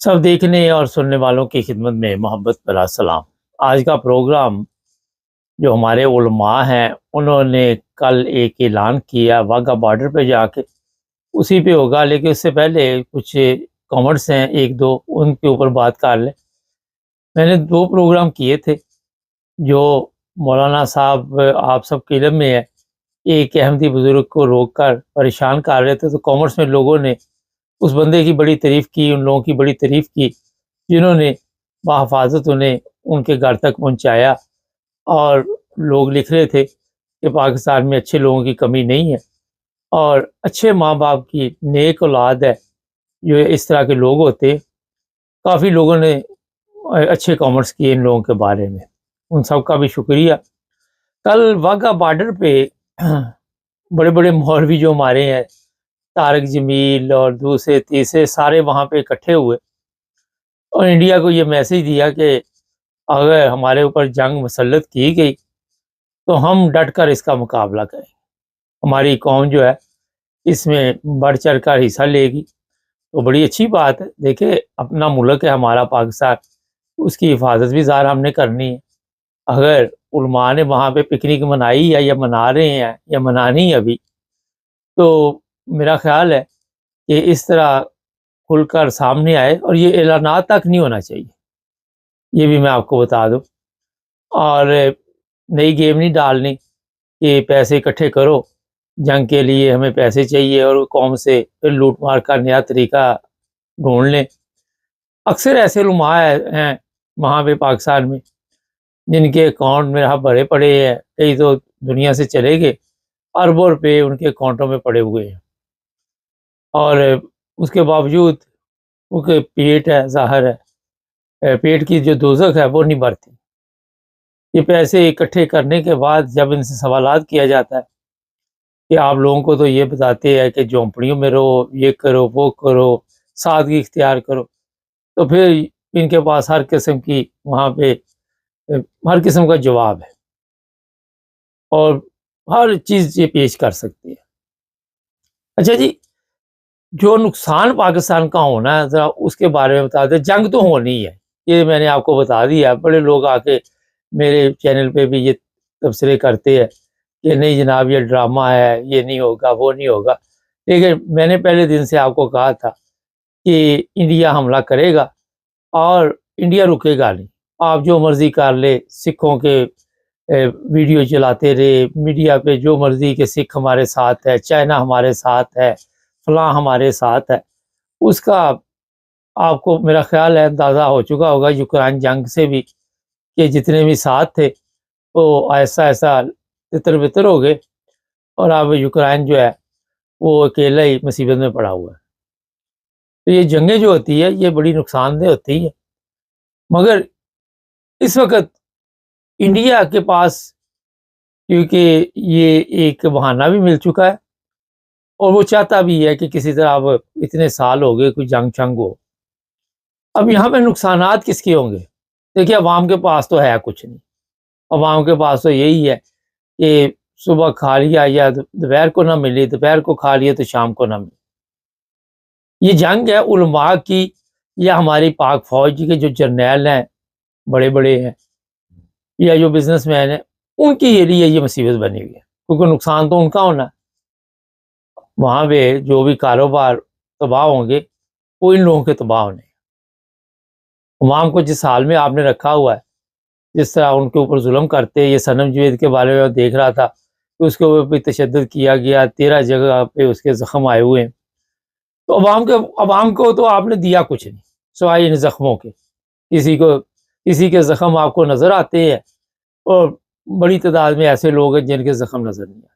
سب دیکھنے اور سننے والوں کی خدمت میں محبت بھرا سلام۔ آج کا پروگرام جو ہمارے علماء ہیں انہوں نے کل ایک اعلان کیا واگا بارڈر پہ جا کے، اسی پہ ہوگا، لیکن اس سے پہلے کچھ کامنٹس ہیں ایک دو، ان کے اوپر بات کر لیں۔ میں نے 2 پروگرام کیے تھے جو مولانا صاحب آپ سب کے علم میں ہے، ایک احمدی بزرگ کو روک کر پریشان کر رہے تھے، تو کامنٹس میں لوگوں نے اس بندے کی بڑی تعریف کی، ان لوگوں کی بڑی تعریف کی جنہوں نے بحفاظت انہیں ان کے گھر تک پہنچایا، اور لوگ لکھ رہے تھے کہ پاکستان میں اچھے لوگوں کی کمی نہیں ہے اور اچھے ماں باپ کی نیک اولاد ہے جو اس طرح کے لوگ ہوتے ہیں۔ کافی لوگوں نے اچھے کامنٹس کیے ان لوگوں کے بارے میں، ان سب کا بھی شکریہ۔ کل واگا بارڈر پہ بڑے بڑے مولوی جو ہمارے ہیں، طارق جمیل اور دوسرے تیسرے، سارے وہاں پہ اکٹھے ہوئے اور انڈیا کو یہ میسج دیا کہ اگر ہمارے اوپر جنگ مسلط کی گئی تو ہم ڈٹ کر اس کا مقابلہ کریں، ہماری قوم جو ہے اس میں بڑھ چڑھ کر حصہ لے گی۔ تو بڑی اچھی بات ہے، دیکھیں اپنا ملک ہے ہمارا پاکستان، اس کی حفاظت بھی ظاہر ہم نے کرنی ہے۔ اگر علماء نے وہاں پہ پکنک منائی ہے یا منا رہے ہیں یا منانی ہے ابھی، تو میرا خیال ہے کہ اس طرح کھل کر سامنے آئے، اور یہ اعلانات تک نہیں ہونا چاہیے، یہ بھی میں آپ کو بتا دوں۔ اور نئی گیم نہیں ڈالنی کہ پیسے اکٹھے کرو جنگ کے لیے، ہمیں پیسے چاہیے، اور قوم سے پھر لوٹ مار کا نیا طریقہ ڈھونڈ لیں۔ اکثر ایسے علماء ہیں وہاں پہ پاکستان میں جن کے اکاؤنٹ میں بھرے پڑے ہیں، کئی تو دنیا سے چلے گئے، اربوں روپے ان کے اکاؤنٹوں میں پڑے ہوئے ہیں، اور اس کے باوجود ان کے پیٹ ہے، ظاہر ہے پیٹ کی جو دوزخ ہے وہ نہیں بھرتی۔ یہ پیسے اکٹھے کرنے کے بعد جب ان سے سوالات کیا جاتا ہے کہ آپ لوگوں کو تو یہ بتاتے ہیں کہ جھونپڑیوں میں رہو، یہ کرو وہ کرو، سادگی اختیار کرو، تو پھر ان کے پاس ہر قسم کی وہاں پہ ہر قسم کا جواب ہے اور ہر چیز یہ پیش کر سکتی ہے۔ اچھا جی، جو نقصان پاکستان کا ہونا ہے ذرا اس کے بارے میں بتا دیں۔ جنگ تو ہونی ہے، یہ میں نے آپ کو بتا دیا۔ بڑے لوگ آ کے میرے چینل پہ بھی یہ تبصرے کرتے ہیں کہ نہیں جناب یہ ڈرامہ ہے، یہ نہیں ہوگا وہ نہیں ہوگا، لیکن میں نے پہلے دن سے آپ کو کہا تھا کہ انڈیا حملہ کرے گا اور انڈیا رکے گا نہیں۔ آپ جو مرضی کر لے، سکھوں کے ویڈیو چلاتے رہے میڈیا پہ، جو مرضی کہ سکھ ہمارے ساتھ ہے، چائنا ہمارے ساتھ ہے، فلاں ہمارے ساتھ ہے، اس کا آپ کو میرا خیال ہے اندازہ ہو چکا ہوگا یوکرائن جنگ سے بھی کہ جتنے بھی ساتھ تھے وہ ایسا ایسا تتر بتر ہو گئے، اور اب یوکرائن جو ہے وہ اکیلا ہی مصیبت میں پڑا ہوا ہے۔ تو یہ جنگیں جو ہوتی ہے یہ بڑی نقصان دہ ہوتی ہے، مگر اس وقت انڈیا کے پاس کیونکہ یہ ایک بہانہ بھی مل چکا ہے اور وہ چاہتا بھی ہے کہ کسی طرح، اب اتنے سال ہو گئے کوئی جنگ چنگ ہو، اب یہاں پہ نقصانات کس کے ہوں گے؟ دیکھیے عوام کے پاس تو ہے کچھ نہیں، عوام کے پاس تو یہی ہے کہ صبح کھا لیا یا دوپہر کو نہ ملی، دوپہر کو کھا لیا تو شام کو نہ ملی۔ یہ جنگ ہے علماء کی یا ہماری پاک فوج کے جو جرنیل ہیں، بڑے بڑے ہیں، یا جو بزنس مین ہیں، ان کے لیے یہ مصیبت بنی ہوئی ہے، کیونکہ نقصان تو ان کا ہونا ہے۔ وہاں پہ جو بھی کاروبار تباہ ہوں گے وہ ان لوگوں کے تباہ ہونے ہیں۔ عوام کو جس حال میں آپ نے رکھا ہوا ہے، جس طرح ان کے اوپر ظلم کرتے، یہ صنم جوید کے بارے میں دیکھ رہا تھا کہ اس کے اوپر بھی تشدد کیا گیا، 13 جگہ پہ اس کے زخم آئے ہوئے ہیں، تو عوام کو تو آپ نے دیا کچھ نہیں سوائے ان زخموں کے۔ کسی کے زخم آپ کو نظر آتے ہیں اور بڑی تعداد میں ایسے لوگ ہیں جن کے زخم نظر نہیں آتے۔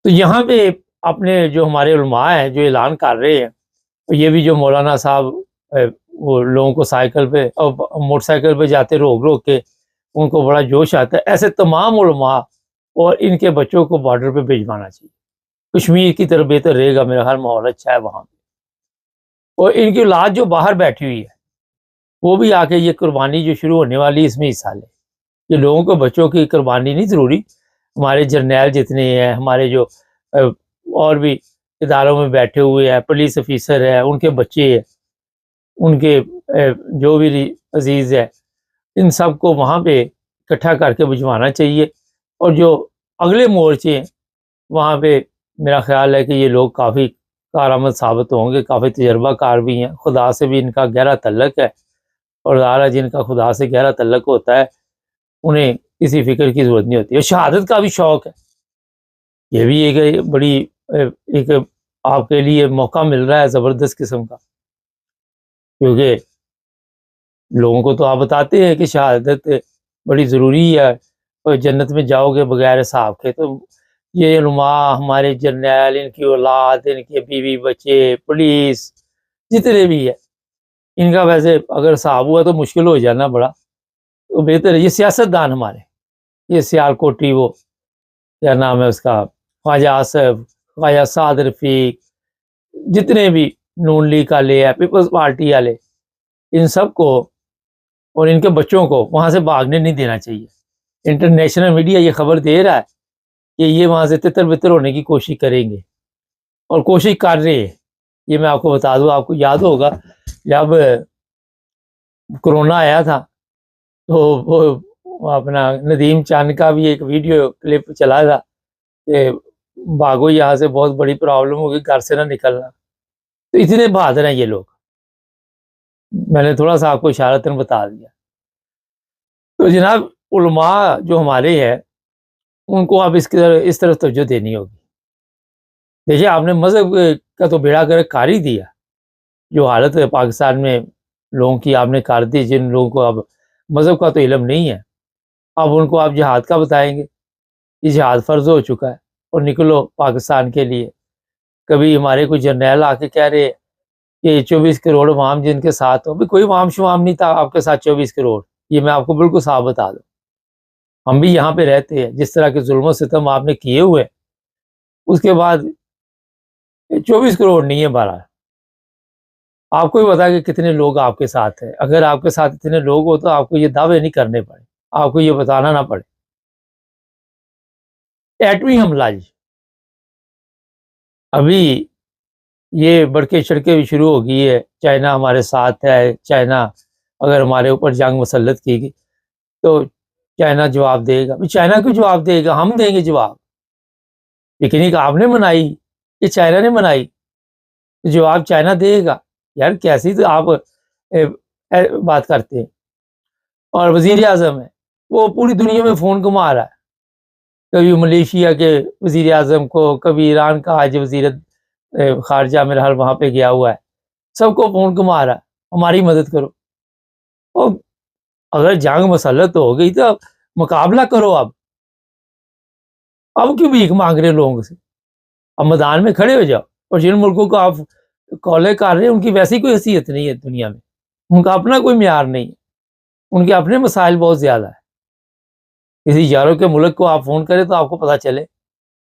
تو یہاں پہ اپنے جو ہمارے علماء ہیں جو اعلان کر رہے ہیں، یہ بھی جو مولانا صاحب وہ لوگوں کو سائیکل پہ اور موٹر سائیکل پہ جاتے روک روک کے ان کو بڑا جوش آتا ہے، ایسے تمام علماء اور ان کے بچوں کو بارڈر پہ بھیجوانا چاہیے۔ کشمیر کی طرف بہتر رہے گا، میرا ہر ماحول اچھا ہے وہاں پہ، اور ان کی اولاد جو باہر بیٹھی ہوئی ہے وہ بھی آ کے یہ قربانی جو شروع ہونے والی اس میں حصہ لے۔ یہ لوگوں کو بچوں کی قربانی نہیں ضروری، ہمارے جرنیل جتنے ہیں، ہمارے جو اور بھی اداروں میں بیٹھے ہوئے ہیں، پولیس افیسر ہیں، ان کے بچے ہیں، ان کے جو بھی عزیز ہے ان سب کو وہاں پہ اکٹھا کر کے بھجوانا چاہیے. اور جو اگلے مورچے ہیں وہاں پہ میرا خیال ہے کہ یہ لوگ کافی کارآمد ثابت ہوں گے، کافی تجربہ کار بھی ہیں، خدا سے بھی ان کا گہرا تعلق ہے، اور ظاہر ہے جن کا خدا سے گہرا تعلق ہوتا ہے انہیں کسی فکر کی ضرورت نہیں ہوتی. اور شہادت کا بھی شوق ہے، یہ بھی ایک بڑی ایک آپ کے لیے موقع مل رہا ہے زبردست قسم کا، کیونکہ لوگوں کو تو آپ بتاتے ہیں کہ شہادت بڑی ضروری ہے اور جنت میں جاؤ گے بغیر حساب کے. تو یہ علماء، ہمارے جرنیل، ان کی اولاد، ان کے بیوی بچے، پولیس جتنے بھی ہے، ان کا ویسے اگر حساب ہوا تو مشکل ہو جانا بڑا، تو بہتر ہے. یہ سیاست دان ہمارے، یہ سیال کوٹی، وہ کیا نام ہے اس کا، خواجہ آصف، خواجہ سعد رفیق، جتنے بھی نون لیگ والے ہیں، پیپلز پارٹی والے، ان سب کو اور ان کے بچوں کو وہاں سے بھاگنے نہیں دینا چاہیے. انٹرنیشنل میڈیا یہ خبر دے رہا ہے کہ یہ وہاں سے تتر بتر ہونے کی کوشش کریں گے، اور کوشش کر رہے ہیں. یہ میں آپ کو بتا دوں، آپ کو یاد ہوگا جب کرونا آیا تھا تو وہ اپنا ندیم چاند کا بھی ایک ویڈیو کلپ چلا تھا کہ بھاگو یہاں سے، بہت بڑی پرابلم ہوگی، گھر سے نہ نکلنا. تو اتنے بہادر ہیں یہ لوگ، میں نے تھوڑا سا آپ کو اشارتاً بتا دیا. تو جناب علماء جو ہمارے ہیں ان کو آپ اس طرف توجہ دینی ہوگی. دیکھیے آپ نے مذہب کا تو بیڑا گرک کر ہی دیا. جو حالت ہے پاکستان میں لوگوں کی آپ نے کر دی، جن لوگوں کو اب مذہب کا تو علم نہیں ہے، اب ان کو آپ جہاد کا بتائیں گے. یہ جہاد فرض ہو چکا ہے اور نکلو پاکستان کے لیے. کبھی ہمارے کوئی جرنیل آ کے کہہ رہے کہ 24 کروڑ عوام جن کے ساتھ ہو، کوئی عوام شوام نہیں تھا آپ کے ساتھ 24 کروڑ. یہ میں آپ کو بالکل صاف بتا دوں. ہم بھی یہاں پہ رہتے ہیں، جس طرح کے ظلم و ستم آپ نے کیے ہوئے، اس کے بعد 24 کروڑ نہیں ہے. بارہ آپ کو بھی پتا کہ کتنے لوگ آپ کے ساتھ ہیں. اگر آپ کے ساتھ اتنے لوگ ہو تو آپ کو یہ دعوے نہیں کرنے پڑے، آپ کو یہ بتانا نہ پڑے. ایٹمی حملہ جی، ابھی یہ بڑکے چھڑکے بھی شروع ہو گئی ہے. چائنا ہمارے ساتھ ہے، چائنا اگر ہمارے اوپر جنگ مسلط کی گئی تو چائنا جواب دے گا. چائنا کو جواب دے گا، ہم دیں گے جواب. پکنک آپ نے منائی کہ چائنا نے منائی؟ جواب چائنا دے گا. یار کیسی تو آپ بات کرتے ہیں. اور وزیر اعظم ہے، وہ پوری دنیا میں فون گھما رہا ہے. کبھی ملیشیا کے وزیر اعظم کو، کبھی ایران کا آج وزیر خارجہ میرا حال وہاں پہ گیا ہوا ہے، سب کو فون گھما رہا ہے ہماری مدد کرو. اور اگر جنگ مسلط ہو گئی تو مقابلہ کرو. اب کیوں بھیک مانگ رہے لوگوں سے؟ اب میدان میں کھڑے ہو جاؤ. اور جن ملکوں کو آپ کالے کر رہے ہیں ان کی ویسی کوئی حیثیت نہیں ہے دنیا میں، ان کا اپنا کوئی معیار نہیں ہے، ان کے اپنے مسائل بہت زیادہ ہے. کسی یاروں کے ملک کو آپ فون کریں تو آپ کو پتہ چلے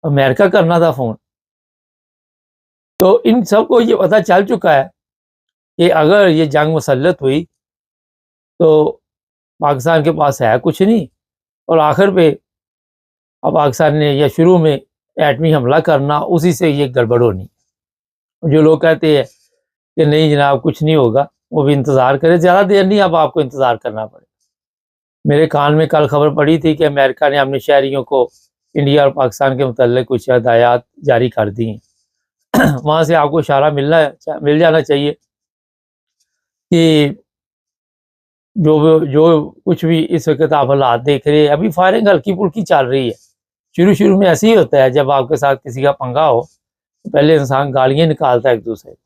امریکہ کرنا تھا فون. تو ان سب کو یہ پتہ چل چکا ہے کہ اگر یہ جنگ مسلط ہوئی تو پاکستان کے پاس ہے کچھ نہیں، اور آخر پہ اب پاکستان نے یا شروع میں ایٹمی حملہ کرنا، اسی سے یہ گڑبڑ ہونی. جو لوگ کہتے ہیں کہ نہیں جناب کچھ نہیں ہوگا، وہ بھی انتظار کرے، زیادہ دیر نہیں اب آپ کو انتظار کرنا پڑے. میرے کان میں کل خبر پڑی تھی کہ امریکہ نے اپنے شہریوں کو انڈیا اور پاکستان کے متعلق کچھ ہدایات جاری کر دی ہیں. وہاں سے آپ کو اشارہ مل جانا چاہیے کہ جو کچھ بھی اس وقت آپ حالات دیکھ رہے ہیں، ابھی فائرنگ ہلکی پھلکی چل رہی ہے. شروع میں ایسے ہی ہوتا ہے، جب آپ کے ساتھ کسی کا پنگا ہو پہلے انسان گالیاں نکالتا ہے ایک دوسرے کو،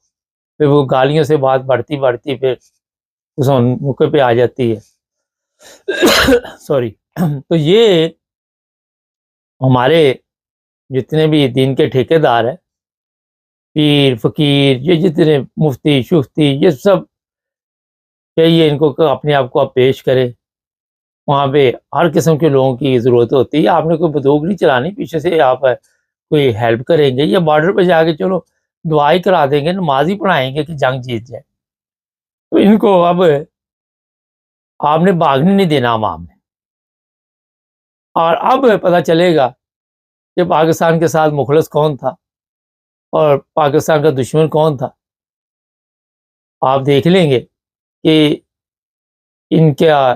پھر وہ گالیوں سے بات بڑھتی پھر اس موقع پہ آ جاتی ہے. سوری. تو یہ ہمارے جتنے بھی دین کے ٹھیکیدار ہیں، پیر فقیر، یہ جتنے مفتی شفتی، یہ سب چاہیے ان کو اپنے آپ کو آپ پیش کرے. وہاں پہ ہر قسم کے لوگوں کی ضرورت ہوتی ہے. آپ نے کوئی بندوق نہیں چلانی، پیچھے سے آپ کوئی ہیلپ کریں گے یا بارڈر پہ جا کے چلو دعائی کرا دیں گے، نماز ہی پڑھائیں گے کہ جنگ جیت جائے. تو ان کو اب آپ نے بھاگنے نہیں دینا عوام نے. اور اب پتہ چلے گا کہ پاکستان کے ساتھ مخلص کون تھا اور پاکستان کا دشمن کون تھا. آپ دیکھ لیں گے کہ ان کا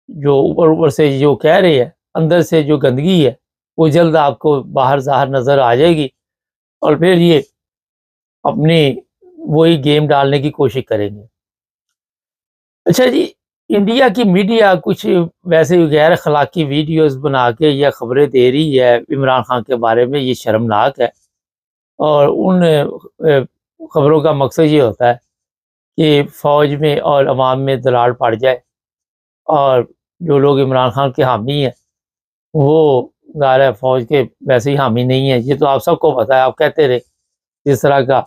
جو اوپر سے جو کہہ رہے ہیں، اندر سے جو گندگی ہے وہ جلد آپ کو باہر ظاہر نظر آ جائے گی، اور پھر یہ اپنی وہی گیم ڈالنے کی کوشش کریں گے۔ اچھا جی، انڈیا کی میڈیا کچھ ویسے غیر اخلاقی ویڈیوز بنا کے یا خبریں دے رہی ہے عمران خان کے بارے میں، یہ شرمناک ہے، اور ان خبروں کا مقصد یہ ہوتا ہے کہ فوج میں اور عوام میں دراڑ پڑ جائے، اور جو لوگ عمران خان کے حامی ہیں وہ ظاہر ہے فوج کے ویسے ہی حامی نہیں ہیں، یہ تو آپ سب کو پتہ ہے، آپ کہتے رہے جس طرح کا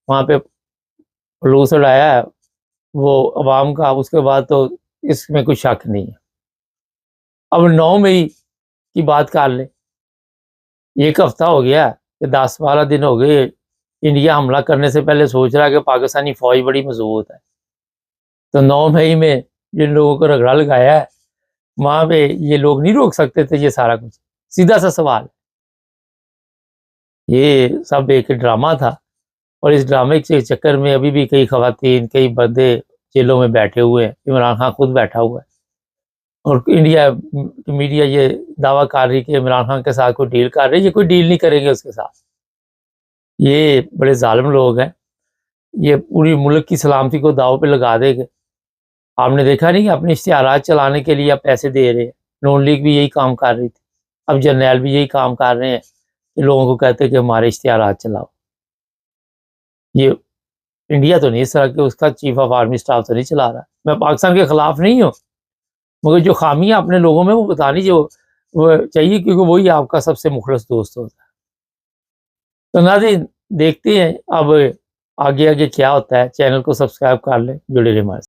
وہاں پہ خلوص اڑایا ہے وہ عوام کا، اس کے بعد تو اس میں کوئی شک نہیں ہے۔ اب 9 مئی کی بات کر لیں، ایک ہفتہ ہو گیا کہ 10-12 دن ہو گئے، انڈیا حملہ کرنے سے پہلے سوچ رہا ہے کہ پاکستانی فوج بڑی مضبوط ہے، تو 9 مئی میں جن لوگوں کو رگڑا لگایا ہے وہاں پہ یہ لوگ نہیں روک سکتے تھے یہ سارا کچھ؟ سیدھا سا سوال، یہ سب ایک ڈرامہ تھا، اور اس ڈرامے کے چکر میں ابھی بھی کئی خواتین، کئی بندے جیلوں میں بیٹھے ہوئے ہیں، عمران خان خود بیٹھا ہوا ہے، اور انڈیا کی میڈیا یہ دعویٰ کر رہی کہ عمران خان کے ساتھ کوئی ڈیل کر رہی ہے، یہ کوئی ڈیل نہیں کریں گے اس کے ساتھ، یہ بڑے ظالم لوگ ہیں، یہ پوری ملک کی سلامتی کو داؤ پہ لگا دے گے۔ آپ نے دیکھا نہیں کہ اپنے اشتہارات چلانے کے لیے آپ پیسے دے رہے ہیں، نون لیگ بھی یہی کام کر رہی تھی، اب جرنیل بھی یہی کام کر رہے ہیں کہ لوگوں کو کہتے ہیں کہ ہمارے اشتہارات چلاؤ۔ یہ انڈیا تو نہیں اس طرح کہ اس کا چیف آف آرمی اسٹاف تو نہیں چلا رہا، میں پاکستان کے خلاف نہیں ہوں، مگر جو خامیاں اپنے لوگوں میں وہ بتانی جو وہ چاہیے، کیونکہ وہی آپ کا سب سے مخلص دوست ہوتا ہے۔ تو ناظرین دیکھتے ہیں اب آگے آگے کیا ہوتا ہے، چینل کو سبسکرائب کر لیں، جڑے رہیں ہمارے ساتھ۔